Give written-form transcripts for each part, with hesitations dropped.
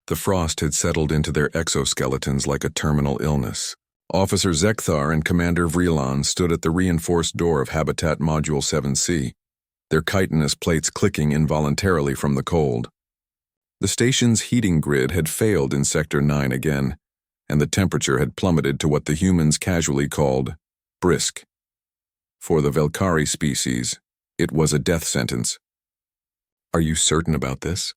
The frost had settled into their exoskeletons like a terminal illness. Officer Zekthar and Commander Vreelan stood at the reinforced door of Habitat Module 7C, their chitinous plates clicking involuntarily from the cold. The station's heating grid had failed in Sector 9 again, and the temperature had plummeted to what the humans casually called brisk. For the Velkari species, it was a death sentence. "Are you certain about this?"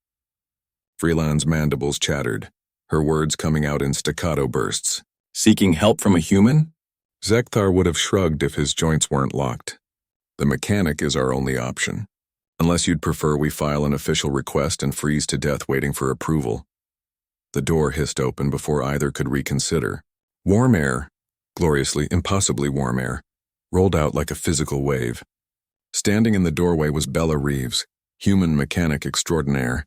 Vreelan's mandibles chattered, her words coming out in staccato bursts. "Seeking help from a human?" Zekthar would have shrugged if his joints weren't locked. "The mechanic is our only option. Unless you'd prefer we file an official request and freeze to death waiting for approval." The door hissed open before either could reconsider. Warm air, gloriously, impossibly warm air, rolled out like a physical wave. Standing in the doorway was Bella Reeves, human mechanic extraordinaire,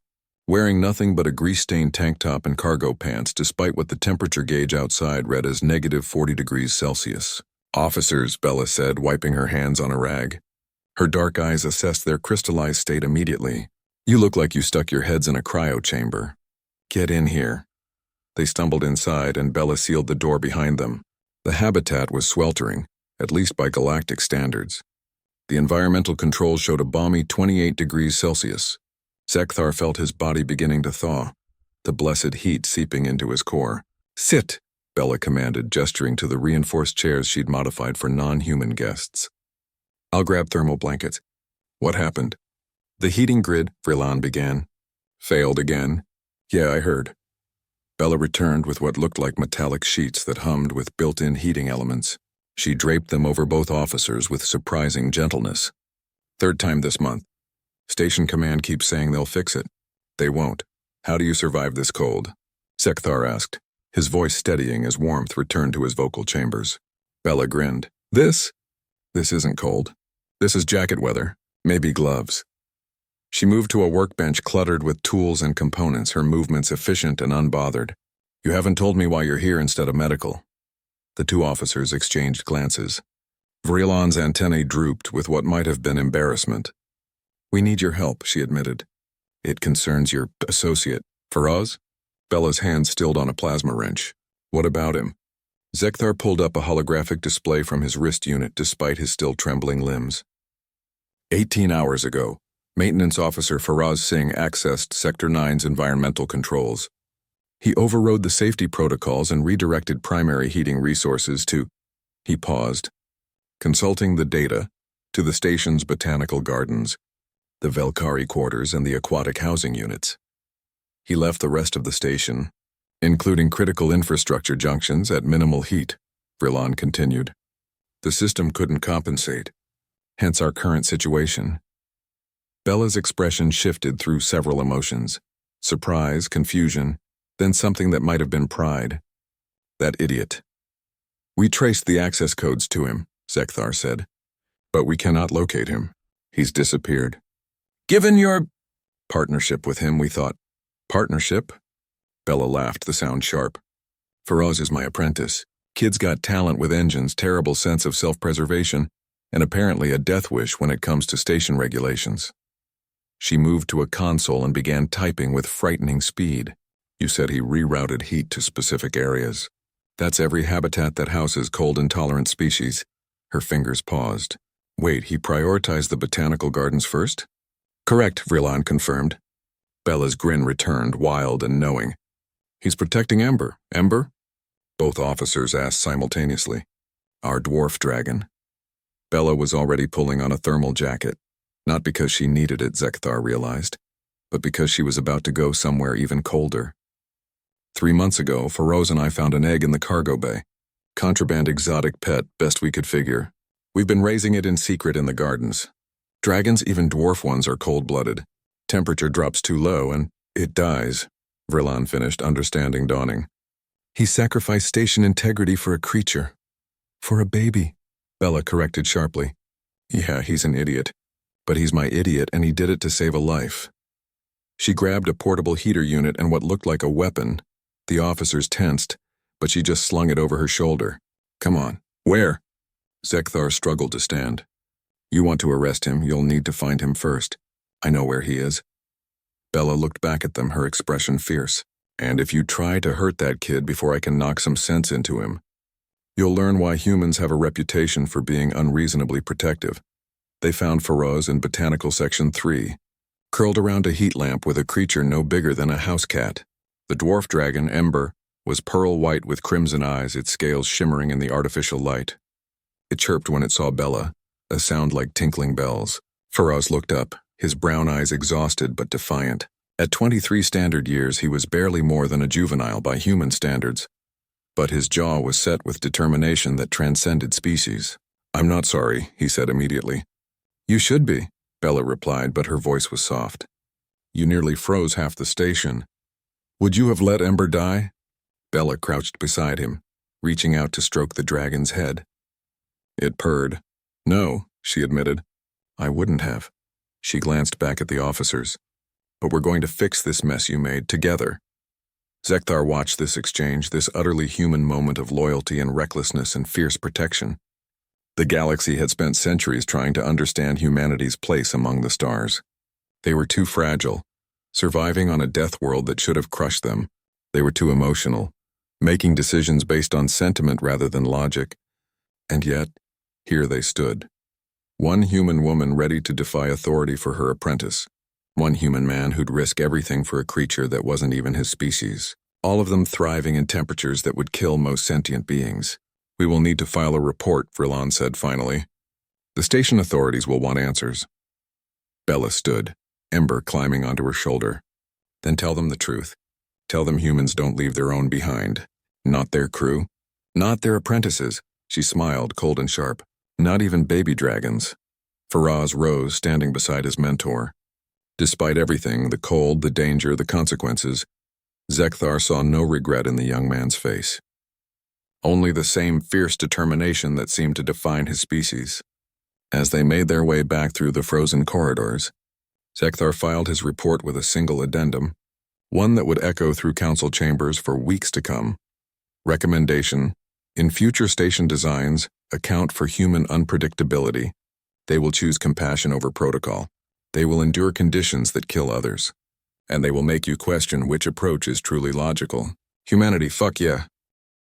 wearing nothing but a grease-stained tank top and cargo pants despite what the temperature gauge outside read as -40°C. "Officers," Bella said, wiping her hands on a rag. Her dark eyes assessed their crystallized state immediately. "You look like you stuck your heads in a cryo chamber. Get in here." They stumbled inside and Bella sealed the door behind them. The habitat was sweltering, at least by galactic standards. The environmental controls showed a balmy 28°C. Zekthar felt his body beginning to thaw, the blessed heat seeping into his core. "Sit," Bella commanded, gesturing to the reinforced chairs she'd modified for non-human guests. "I'll grab thermal blankets." "What happened?" "The heating grid," Vreelan began. "Failed again?" "Yeah, I heard." Bella returned with what looked like metallic sheets that hummed with built-in heating elements. She draped them over both officers with surprising gentleness. "Third time this month. Station command keeps saying they'll fix it. They won't. How do you survive this cold?" Zekthar asked, his voice steadying as warmth returned to his vocal chambers. Bella grinned. This isn't cold. This is jacket weather, maybe gloves." She moved to a workbench cluttered with tools and components, her movements efficient and unbothered. "You haven't told me why you're here instead of medical." The two officers exchanged glances. Vreelan's antennae drooped with what might have been embarrassment. "We need your help," she admitted. "It concerns your associate, Faraz?" Bella's hand stilled on a plasma wrench. "What about him?" Zekthar pulled up a holographic display from his wrist unit despite his still trembling limbs. 18 hours ago, Maintenance Officer Faraz Singh accessed Sector 9's environmental controls. He overrode the safety protocols and redirected primary heating resources to— He paused, consulting the data, to the station's botanical gardens, the Velkari quarters and the aquatic housing units. He left the rest of the station, including critical infrastructure junctions, at minimal heat, Vreelan continued. The system couldn't compensate, hence our current situation. Bella's expression shifted through several emotions: surprise, confusion, then something that might have been pride. "That idiot." "We traced the access codes to him," Zekthar said, "but we cannot locate him. He's disappeared. Given your partnership with him, we thought." "Partnership?" Bella laughed, the sound sharp. "Faraz is my apprentice. Kid's got talent with engines, terrible sense of self-preservation, and apparently a death wish when it comes to station regulations." She moved to a console and began typing with frightening speed. "You said he rerouted heat to specific areas. That's every habitat that houses cold-intolerant species." Her fingers paused. "Wait, he prioritized the botanical gardens first?" "Correct," Vreelan confirmed. Bella's grin returned, wild and knowing. "He's protecting Ember." "Ember?" Both officers asked simultaneously. "Our dwarf dragon." Bella was already pulling on a thermal jacket. Not because she needed it, Zekthar realized, but because she was about to go somewhere even colder. 3 months ago, Faraz and I found an egg in the cargo bay. Contraband exotic pet, best we could figure. We've been raising it in secret in the gardens. Dragons, even dwarf ones, are cold-blooded. Temperature drops too low and it dies, Vreelan finished, understanding dawning. He sacrificed station integrity for a creature. For a baby, Bella corrected sharply. Yeah, he's an idiot. But he's my idiot, and he did it to save a life. She grabbed a portable heater unit and what looked like a weapon. The officers tensed, but she just slung it over her shoulder. "Come on." "Where?" Zekthar struggled to stand. "You want to arrest him, you'll need to find him first. I know where he is." Bella looked back at them, her expression fierce. And if you try to hurt that kid before I can knock some sense into him, you'll learn why humans have a reputation for being unreasonably protective. They found Feroz in Botanical Section 3, curled around a heat lamp with a creature no bigger than a house cat. The dwarf dragon, Ember, was pearl white with crimson eyes, its scales shimmering in the artificial light. It chirped when it saw Bella, a sound like tinkling bells. Feroz looked up, his brown eyes exhausted but defiant. At 23 standard years, he was barely more than a juvenile by human standards, but his jaw was set with determination that transcended species. "I'm not sorry," he said immediately. "You should be," Bella replied, but her voice was soft. "You nearly froze half the station. Would you have let Ember die?" Bella crouched beside him, reaching out to stroke the dragon's head. It purred. "No," she admitted. "I wouldn't have." She glanced back at the officers. "But we're going to fix this mess you made together." Zekthar watched this exchange, this utterly human moment of loyalty and recklessness and fierce protection. The galaxy had spent centuries trying to understand humanity's place among the stars. They were too fragile, surviving on a death world that should have crushed them. They were too emotional, making decisions based on sentiment rather than logic. And yet, here they stood. One human woman ready to defy authority for her apprentice. One human man who'd risk everything for a creature that wasn't even his species. All of them thriving in temperatures that would kill most sentient beings. "We will need to file a report," Vrillon said finally. "The station authorities will want answers." Bella stood, Ember climbing onto her shoulder. "Then tell them the truth. Tell them humans don't leave their own behind. Not their crew. Not their apprentices." She smiled, cold and sharp. "Not even baby dragons." Feroz rose, standing beside his mentor. Despite everything, the cold, the danger, the consequences, Zekthar saw no regret in the young man's face. Only the same fierce determination that seemed to define his species. As they made their way back through the frozen corridors, Zekthar filed his report with a single addendum, one that would echo through council chambers for weeks to come. Recommendation: in future station designs, account for human unpredictability. They will choose compassion over protocol. They will endure conditions that kill others. And they will make you question which approach is truly logical. Humanity, fuck yeah.